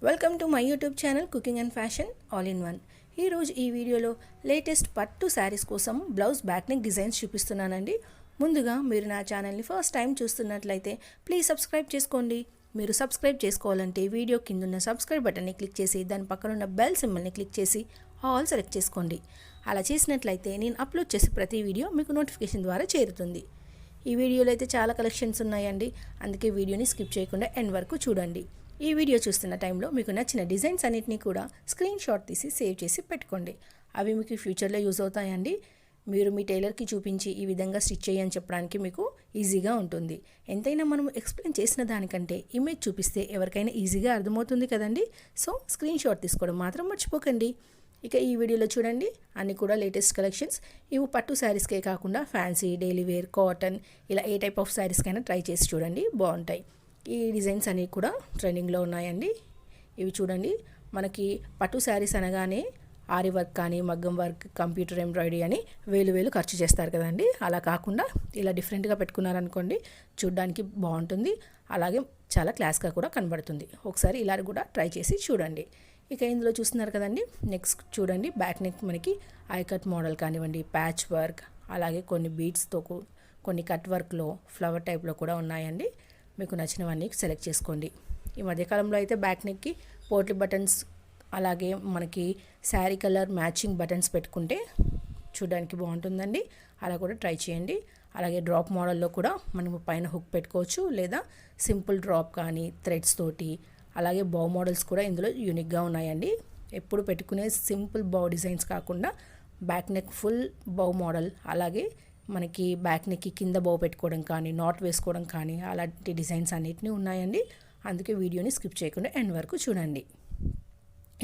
Welcome to my YouTube channel cooking and fashion all in one. ఈరోజు ఈ వీడియోలో latest పట్టు శారీస్ కోసం బ్లౌజ్ బ్యాక్ నెక్ డిజైన్స్ చూపిస్తున్నానండి. ముందుగా మీరు నా ఛానల్ని ఫస్ట్ టైం చూస్తున్నట్లయితే ప్లీజ్ సబ్స్క్రైబ్ చేసుకోండి. మీరు సబ్స్క్రైబ్ చేసుకోవాలంటే వీడియో కిందున్న సబ్స్క్రైబ్ బటన్ని క్లిక్ చేసి దాని పక్కన ఉన్న బెల్ సింబల్ని క్లిక్ చేసి ఆల్ సెలెక్ట్ చేసుకోండి. అలా చేసినట్లయితే నేను అప్లోడ్ చేసే ప్రతి వీడియో మీకు నోటిఫికేషన్ ద్వారా చేరుతుంది. ఈ వీడియోలో అయితే చాలా కలెక్షన్స్ ఉన్నాయండి, అందుకే వీడియోని స్కిప్ చేయకుండా ఎండ్ వరకు చూడండి. ఈ వీడియో చూస్తున్న టైంలో మీకు నచ్చిన డిజైన్స్ అన్నిటినీ కూడా స్క్రీన్ షాట్ తీసి సేవ్ చేసి పెట్టుకోండి. అవి మీకు ఫ్యూచర్లో యూజ్ అవుతాయండి. మీరు మీ టైలర్కి చూపించి ఈ విధంగా స్టిచ్ చేయని చెప్పడానికి మీకు ఈజీగా ఉంటుంది. ఎంతైనా మనం ఎక్స్ప్లెయిన్ చేసిన దానికంటే ఇమేజ్ చూపిస్తే ఎవరికైనా ఈజీగా అర్థమవుతుంది కదండి. సో స్క్రీన్ షాట్ తీసుకోవడం మాత్రం మర్చిపోకండి. ఇక ఈ వీడియోలో చూడండి, అన్నీ కూడా లేటెస్ట్ కలెక్షన్స్. ఇవి పట్టు శారీస్కే కాకుండా ఫ్యాన్సీ, డైలీ వేర్, కాటన్ ఇలా ఏ టైప్ ఆఫ్ శారీస్కైనా ట్రై చేసి చూడండి, బాగుంటాయి. ఈ డిజైన్స్ అనేవి కూడా ట్రెండింగ్లో ఉన్నాయండి. ఇవి చూడండి, మనకి పట్టు శారీస్ అనగానే ఆరి వర్క్ కానీ, మగ్గం వర్క్, కంప్యూటర్ ఎంబ్రాయిడరీ అని వేలు ఖర్చు చేస్తారు కదండి. అలా కాకుండా ఇలా డిఫరెంట్గా పెట్టుకున్నారనుకోండి, చూడడానికి బాగుంటుంది, అలాగే చాలా క్లాస్గా కూడా కనబడుతుంది. ఒకసారి ఇలా కూడా ట్రై చేసి చూడండి. ఇక ఇందులో చూస్తున్నారు కదండి, నెక్స్ట్ చూడండి, బ్యాక్ నెక్ మనకి ఐకట్ మోడల్ కానివ్వండి, ప్యాచ్ వర్క్, అలాగే కొన్ని బీడ్స్తో కొన్ని కట్ వర్క్లో ఫ్లవర్ టైప్లో కూడా ఉన్నాయండి. మీకు నచ్చినవన్నీ సెలెక్ట్ చేసుకోండి. ఈ మధ్యకాలంలో అయితే బ్యాక్ నెక్కి పోట్లీ బటన్స్, అలాగే మనకి శారీ కలర్ మ్యాచింగ్ బటన్స్ పెట్టుకుంటే చూడడానికి బాగుంటుందండి. అలా కూడా ట్రై చేయండి. అలాగే డ్రాప్ మోడల్లో కూడా మనము పైన హుక్ పెట్టుకోవచ్చు, లేదా సింపుల్ డ్రాప్ కానీ థ్రెడ్స్ తోటి, అలాగే బౌ మోడల్స్ కూడా ఇందులో యూనిక్గా ఉన్నాయండి. ఎప్పుడు పెట్టుకునే సింపుల్ బౌ డిజైన్స్ కాకుండా బ్యాక్ నెక్ ఫుల్ బౌ మోడల్, అలాగే మనకి బ్యాక్ నెక్కి కింద బౌ పెట్టుకోవడం కానీ, నాట్ వేసుకోవడం కానీ అలాంటి డిజైన్స్ అన్నిటినీ ఉన్నాయండి. అందుకే వీడియోని స్కిప్ చేయకుండా ఎండ్ వరకు చూడండి.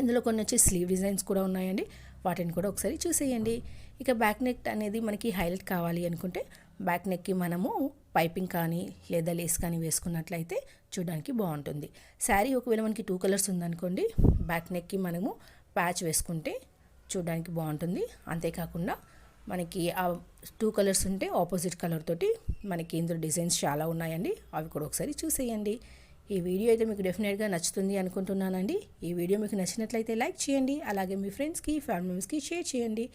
ఇందులో కొన్ని వచ్చి స్లీవ్ డిజైన్స్ కూడా ఉన్నాయండి, వాటిని కూడా ఒకసారి చూసేయండి. ఇక బ్యాక్ నెక్ అనేది మనకి హైలైట్ కావాలి అనుకుంటే బ్యాక్ నెక్కి మనము పైపింగ్ కానీ లేదా లేస్ కానీ వేసుకున్నట్లయితే చూడడానికి బాగుంటుంది. శారీ ఒకవేళ మనకి 2 కలర్స్ ఉందనుకోండి, బ్యాక్ నెక్కి మనము ప్యాచ్ వేసుకుంటే చూడడానికి బాగుంటుంది. అంతేకాకుండా మనకి ఆ 2 కలర్స్ ఉంటే ఆపోజిట్ కలర్ తోటి మనకి ఇందులో డిజైన్స్ చాలా ఉన్నాయండి, అవి కూడా ఒకసారి చూసేయండి. ఈ వీడియో అయితే మీకు డెఫినెట్గా నచ్చుతుంది అనుకుంటున్నానండి. ఈ వీడియో మీకు నచ్చినట్లయితే లైక్ చేయండి, అలాగే మీ ఫ్రెండ్స్కి, ఫ్యామిలీ మెంబర్స్కి షేర్ చేయండి.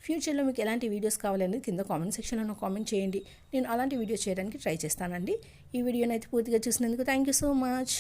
ఫ్యూచర్లో మీకు ఎలాంటి వీడియోస్ కావాలనేది కింద కామెంట్ సెక్షన్లో కామెంట్ చేయండి. నేను అలాంటి వీడియోస్ చేయడానికి ట్రై చేస్తానండి. ఈ వీడియోని అయితే పూర్తిగా చూసినందుకు థ్యాంక్ యూ సో మచ్.